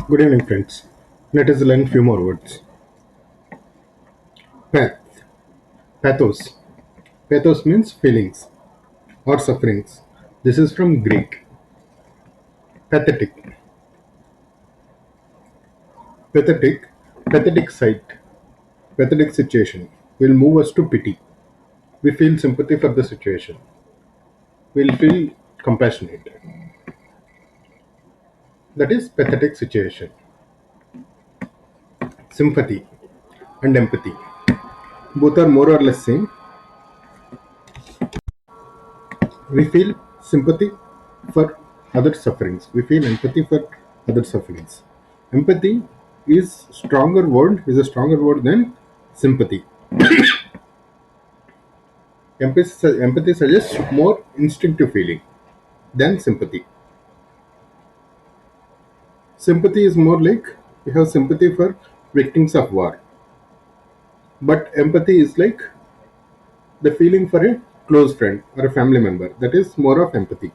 Good evening, friends. Let us learn few more words. Path, pathos. Pathos means feelings or sufferings. This is from Greek. Pathetic, pathetic, pathetic sight, pathetic situation will move us to pity. We feel sympathy for the situation. We'll feel compassionate. That is pathetic situation. Sympathy and empathy. Both are more or less same. We feel sympathy for other sufferings. We feel empathy for other sufferings. Empathy is a stronger word than sympathy. Empathy suggests more instinctive feeling than sympathy. Sympathy is more like we have sympathy for victims of war, but empathy is like the feeling for a close friend or a family member. That is more of empathy.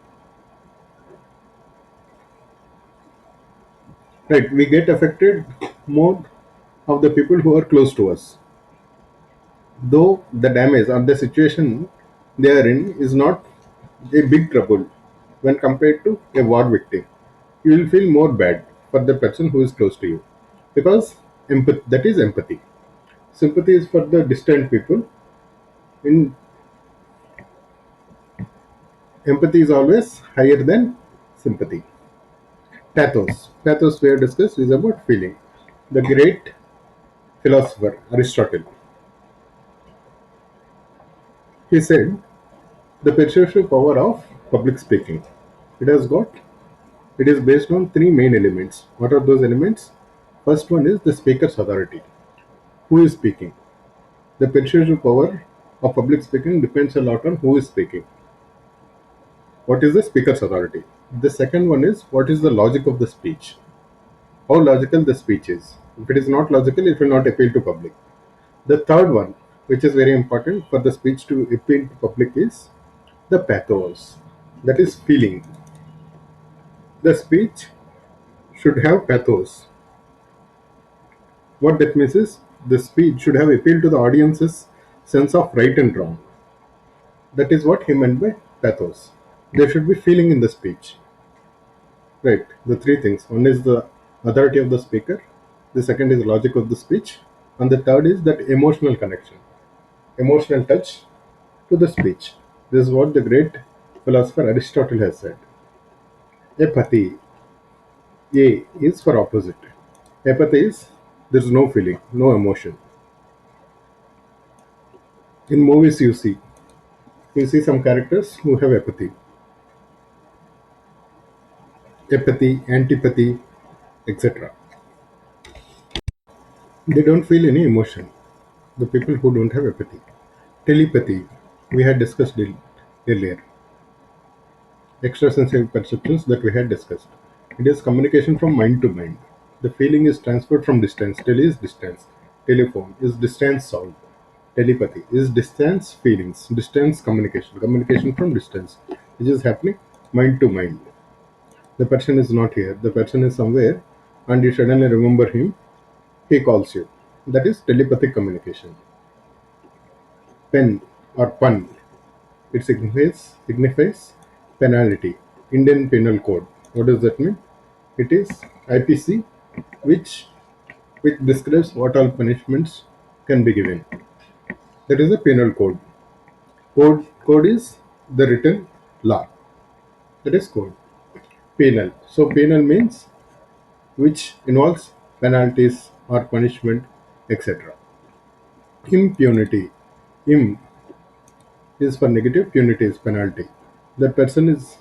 Right? We get affected more of the people who are close to us, though the damage or the situation they are in is not a big trouble when compared to a war victim. You will feel more bad for the person who is close to you because that is empathy. Sympathy is for the distant people. In empathy is always higher than sympathy. Pathos we have discussed is about feeling. The great philosopher Aristotle, he said the persuasive power of public speaking. It has got It is based on three main elements. What are those elements? First one is the speaker's authority. Who is speaking? The persuasive power of public speaking depends a lot on who is speaking. What is the speaker's authority? The second one is what is the logic of the speech? How logical the speech is. If it is not logical, it will not appeal to public. The third one, which is very important for the speech to appeal to public, is the pathos. That is feeling. The speech should have pathos. What that means is the speech should have appealed to the audience's sense of right and wrong. That is what he meant by pathos. There should be feeling in the speech. Right. The three things. One is the authority of the speaker, the second is logic of the speech, and the third is that emotional connection, emotional touch to the speech. This is what the great philosopher Aristotle has said. Apathy. A is for opposite. Apathy is there is no feeling, no emotion. In movies you see some characters who have apathy, antipathy, etc. They don't feel any emotion. The people who don't have apathy. Telepathy, we had discussed earlier. Extrasensory perceptions that we had discussed. It is communication from mind to mind. The feeling is transferred from distance. Tele is distance. Telephone is distance sound. Telepathy is distance feelings, distance communication, communication from distance, which is happening mind to mind. The person is not here, the person is somewhere, and you suddenly remember him, he calls you. That is telepathic communication. Pen or pun, it signifies penalty. Indian Penal Code. What does that mean? It is IPC, which describes what all punishments can be given. That is the penal code. Code is the written law. That is code. Penal. So penal means which involves penalties or punishment, etc. Impunity. Im is for negative, punity is penalty. The person is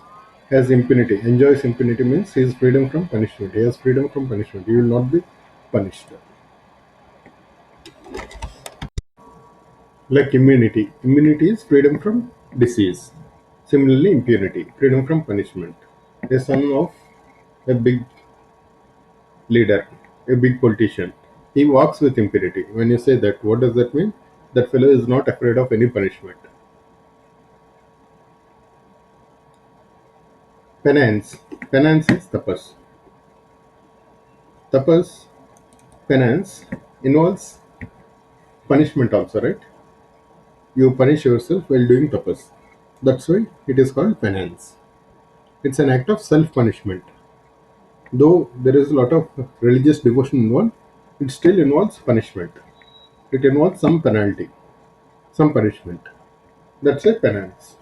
has impunity, enjoys impunity means he is freedom from punishment. He has freedom from punishment. He will not be punished. Like immunity. Immunity is freedom from disease. Similarly, impunity, freedom from punishment. A son of a big leader, a big politician, he walks with impunity. When you say that, what does that mean? That fellow is not afraid of any punishment. Penance. Penance is tapas. Tapas, penance, involves punishment also, right? You punish yourself while doing tapas. That's why it is called penance. It's an act of self-punishment. Though there is a lot of religious devotion involved, it still involves punishment. It involves some penalty, some punishment. That's a penance.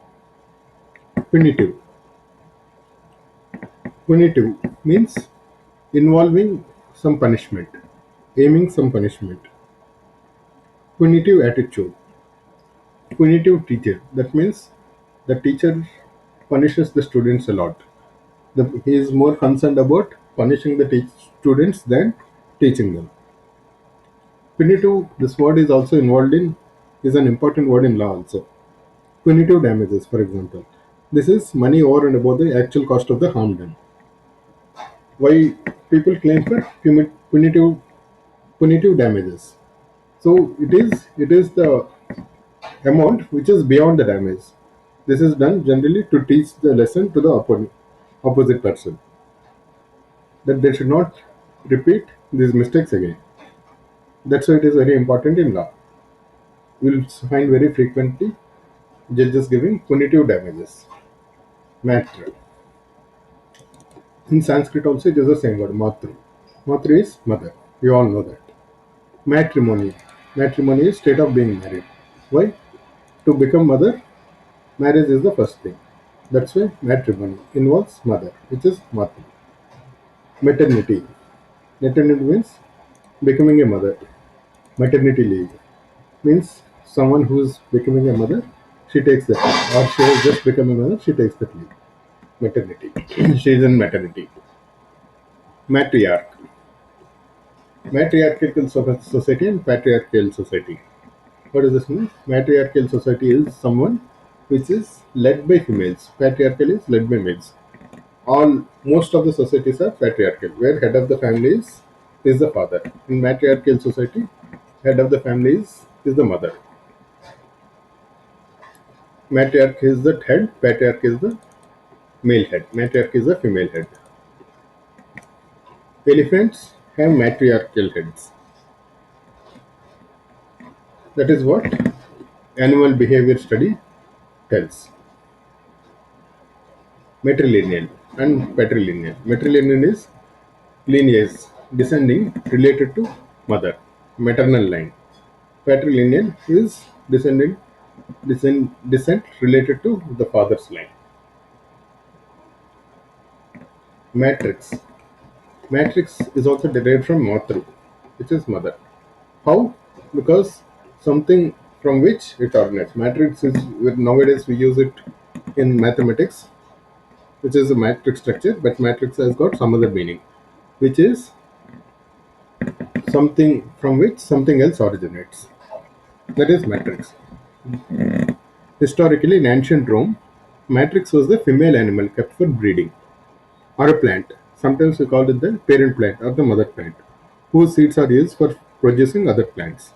Punitive. Punitive means involving some punishment, aiming some punishment. Punitive attitude. Punitive teacher. That means the teacher punishes the students a lot. He is more concerned about punishing the students than teaching them. Punitive, this word is also involved in, is an important word in law also. Punitive damages, for example. This is money over and above the actual cost of the harm done. Why people claim for punitive damages? So it is the amount which is beyond the damage. This is done generally to teach the lesson to the opposite person, that they should not repeat these mistakes again. That's why it is very important in law. You will find very frequently judges giving punitive damages. Matra. In Sanskrit also it is the same word, matru. Matru is mother. You all know that. Matrimony. Matrimony is state of being married. Why? To become mother, marriage is the first thing. That's why matrimony involves mother, which is matru. Maternity. Maternity means becoming a mother. Maternity leave means someone who is becoming a mother, she takes that leave. Or she has just become a mother, she takes that leave. Maternity. She is in maternity. Matriarch. Matriarchal society and patriarchal society. What does this mean? Matriarchal society is someone which is led by females. Patriarchal is led by males. All most of the societies are patriarchal, where head of the family is the father. In matriarchal society, head of the family is the mother. Matriarch is the head, patriarch is the male head. Matriarch is the female head. Elephants have matriarchal heads. That is what animal behavior study tells. Matrilineal and patrilineal. Matrilineal is lineage, descending related to mother, maternal line. Patrilineal is descent related to the father's line. Matrix. Matrix is also derived from matru, which is mother. How? Because something from which it originates. Matrix is nowadays we use it in mathematics, which is a matrix structure, but matrix has got some other meaning, which is something from which something else originates. That is matrix. Historically, in ancient Rome, matrix was the female animal kept for breeding, or a plant. Sometimes we call it the parent plant or the mother plant, whose seeds are used for producing other plants.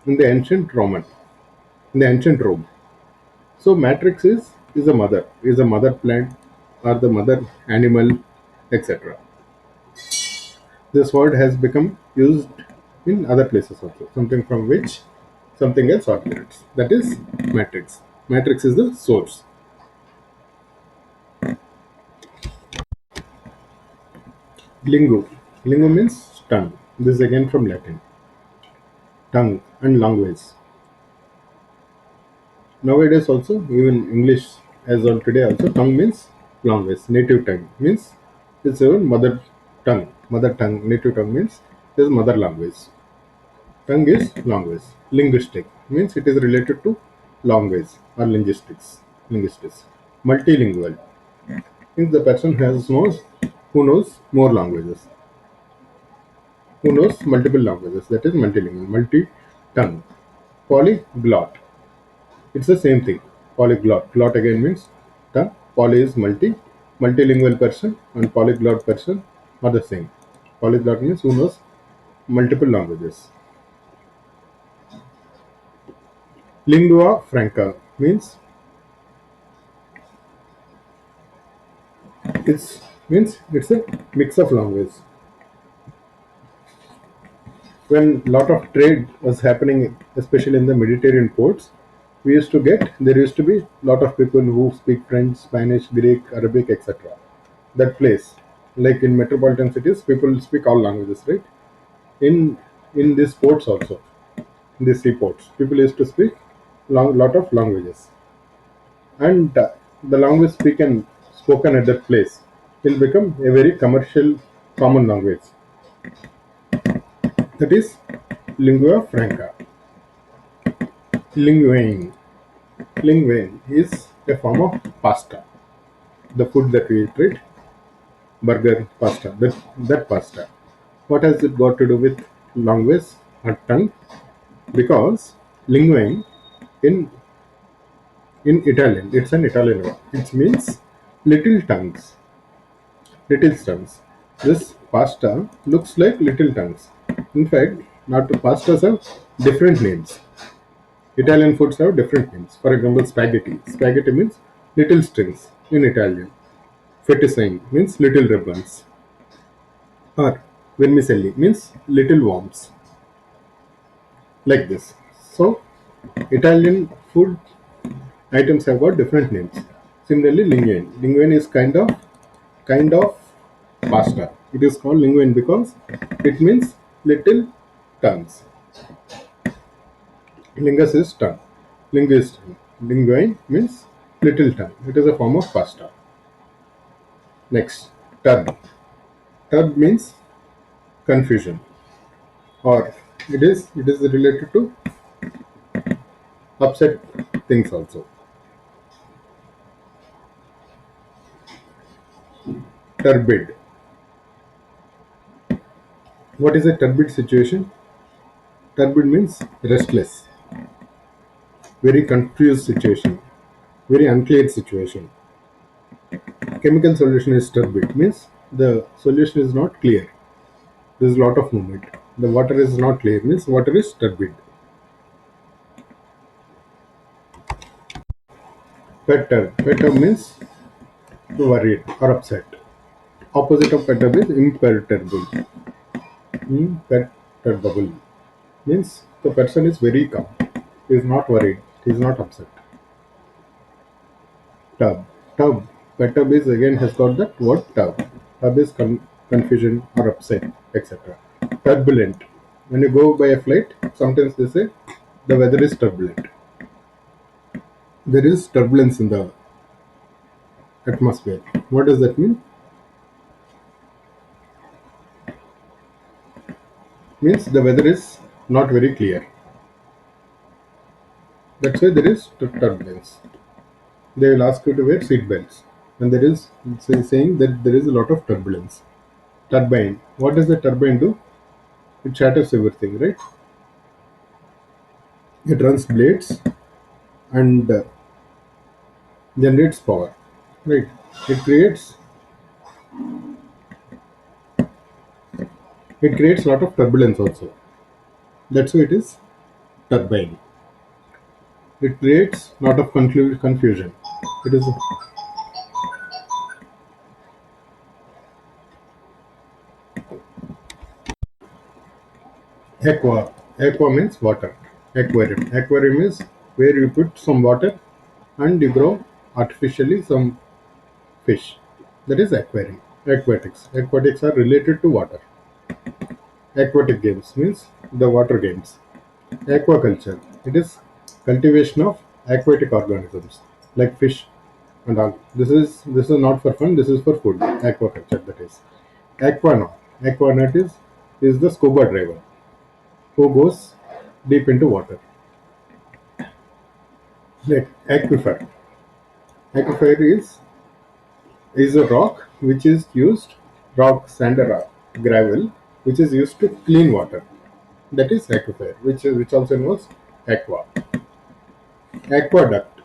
In the ancient Roman, in the ancient Rome, so matrix is a mother plant or the mother animal, etc. This word has become used in other places also. Something from which something else originates. That is matrix. Matrix is the source. Lingo. Lingo means tongue. This is again from Latin. Tongue and language. Nowadays also, even English as on today also, tongue means language. Native tongue means it's your mother tongue. Mother tongue, native tongue means is mother language. Tongue is language. Linguistic means it is related to language or linguistics. Linguistics. Multilingual means the person who knows more languages, who knows multiple languages. That is multilingual. Multi-tongue. Polyglot. It's the same thing. Polyglot. Glot again means tongue. Poly is multi. Multilingual person and polyglot person are the same. Polyglot means who knows multiple languages. Lingua franca means it's it's a mix of language. When lot of trade was happening, especially in the Mediterranean ports, there used to be lot of people who speak French, Spanish, Greek, Arabic, etc. That place, like in metropolitan cities, people speak all languages, right? In these ports also, in these seaports, people used to speak lot of languages, and the language spoken at that place will become a very commercial, common language. That is lingua franca. Linguine. Linguine is a form of pasta. The food that we eat, right? Burger, pasta. That pasta. What has it got to do with language or tongue? Because linguine in Italian, it's an Italian word. It means little tongues. Little tongues. This pasta looks like little tongues. In fact, not pastas have different names. Italian foods have different names. For example, spaghetti. Spaghetti means little strings in Italian. Fettuccine means little ribbons. Or vermicelli means little worms. Like this. So, Italian food items have got different names. Similarly, linguine. Linguine is kind of pasta. It is called linguine because it means little tongues. Lingus is tongue. Linguist. Linguine means little tongue. It is a form of pasta. Next, turb. Turb means confusion, or it is related to upset things also. Turbid. What is a turbid situation? Turbid means restless, very confused situation, very unclear situation. Chemical solution is turbid, means the solution is not clear. There is a lot of movement. The water is not clear, means water is turbid. Perturb. Perturb means worried or upset. Opposite of perturb is imperturbable. Imperturbable means the person is very calm. He is not worried. He is not upset. Tub. Tub. Perturb is again has got that word tub. Tub is confusion or upset, etc. Turbulent. When you go by a flight, sometimes they say the weather is turbulent. There is turbulence in the atmosphere. What does that mean? Means the weather is not very clear. That's why there is turbulence. They will ask you to wear seat belts. And there is saying that there is a lot of turbulence. Turbine. What does the turbine do? It shatters everything, right? It runs blades and generates power, right? It creates it creates a lot of turbulence also. That's why it is turbine. It creates a lot of confusion. It is aqua. Aqua means water. Aquarium. Aquarium is where you put some water and you grow artificially some fish. That is aquarium. Aquatics. Aquatics are related to water. Aquatic games means the water games. Aquaculture. It is cultivation of aquatic organisms like fish and all. This is not for fun. This is for food. Aquaculture, that is. Aquanaut. Aquanaut is the scuba diver who goes deep into water. Like aquifer. Aquifer is a rock which is used, rock, sand, or rock, gravel, which is used to clean water. That is aquifer, which also knows aqua. Aqueduct.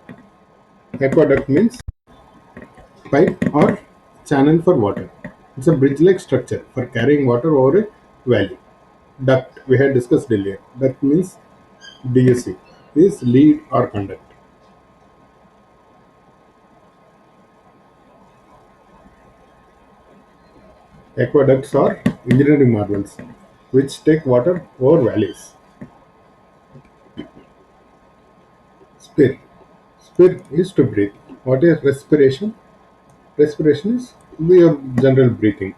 Aqueduct means pipe or channel for water. It's a bridge-like structure for carrying water over a valley. Duct, we had discussed earlier. Duct means DSC, is lead or conduct. Aqueducts are engineering marvels. which take water over valleys. Spir. Spir is to breathe. What is respiration? Respiration is your general breathing.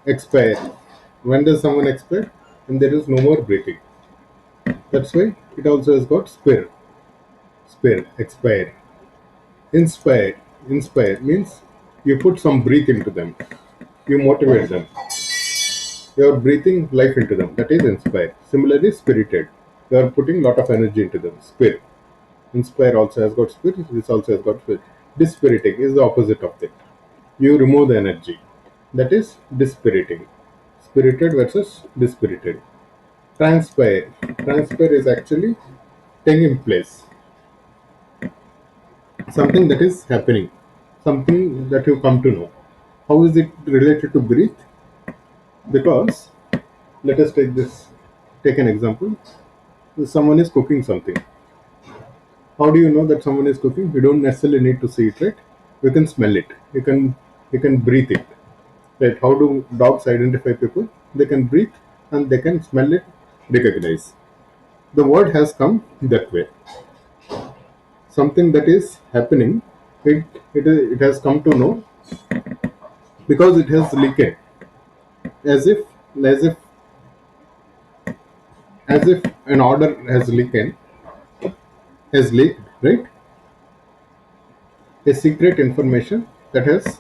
Expire. When does someone expire? When there is no more breathing. That's why it also has got spir. Spir, expire. Inspire. Inspire means you put some breath into them. You motivate them. You are breathing life into them. That is inspire. Similarly, spirited. You are putting lot of energy into them. Spirit. Inspire also has got spirit. This also has got spirit. Dispiriting is the opposite of that. You remove the energy. That is dispiriting. Spirited versus dispirited. Transpire. Transpire is actually taking place. Something that is happening. Something that you come to know. How is it related to breathe? Because let us take an example. Someone is cooking something. How do you know that someone is cooking? You don't necessarily need to see it, right? You can smell it. You can breathe it. Right? How do dogs identify people? They can breathe and they can smell it, recognize. The word has come that way. Something that is happening, it has come to know because it has leaked, as if as if as if an order has leaked, right? A secret information that has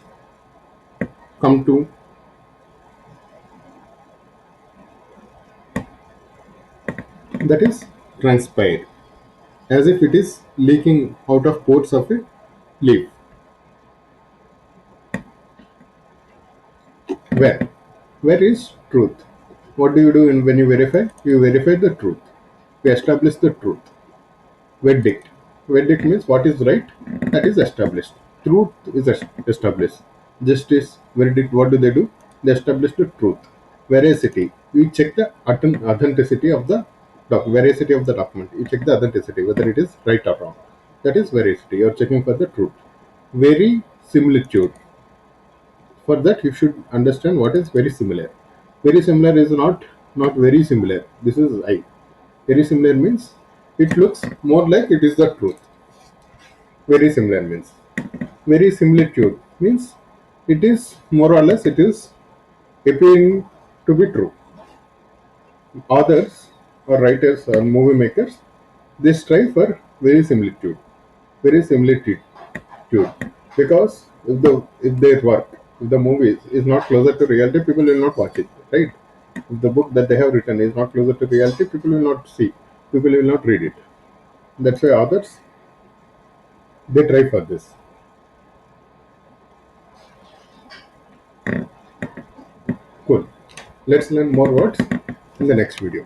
come to, that is transpired, as if it is leaking out of pores of a leaf. Where? Where is truth? What do you do when you verify? You verify the truth. You establish the truth. Verdict. Verdict means what is right, that is established. Truth is established. Justice, verdict, what do? They establish the truth. Veracity. You check the authenticity of the veracity of the document. You check the authenticity, whether it is right or wrong. That is veracity. You are checking for the truth. Very similitude. For that, you should understand what is very similar. Very similar is not very similar. This is I. Very similar means it looks more like it is the truth. Very similar means very similitude means it is more or less it is appearing to be true. Authors or writers or movie makers, they strive for very similitude, because if their work, if the movie is not closer to reality, people will not watch it, right? If the book that they have written is not closer to reality, people will not see, people will not read it. That's why authors, they try for this. Cool. Let's learn more words in the next video.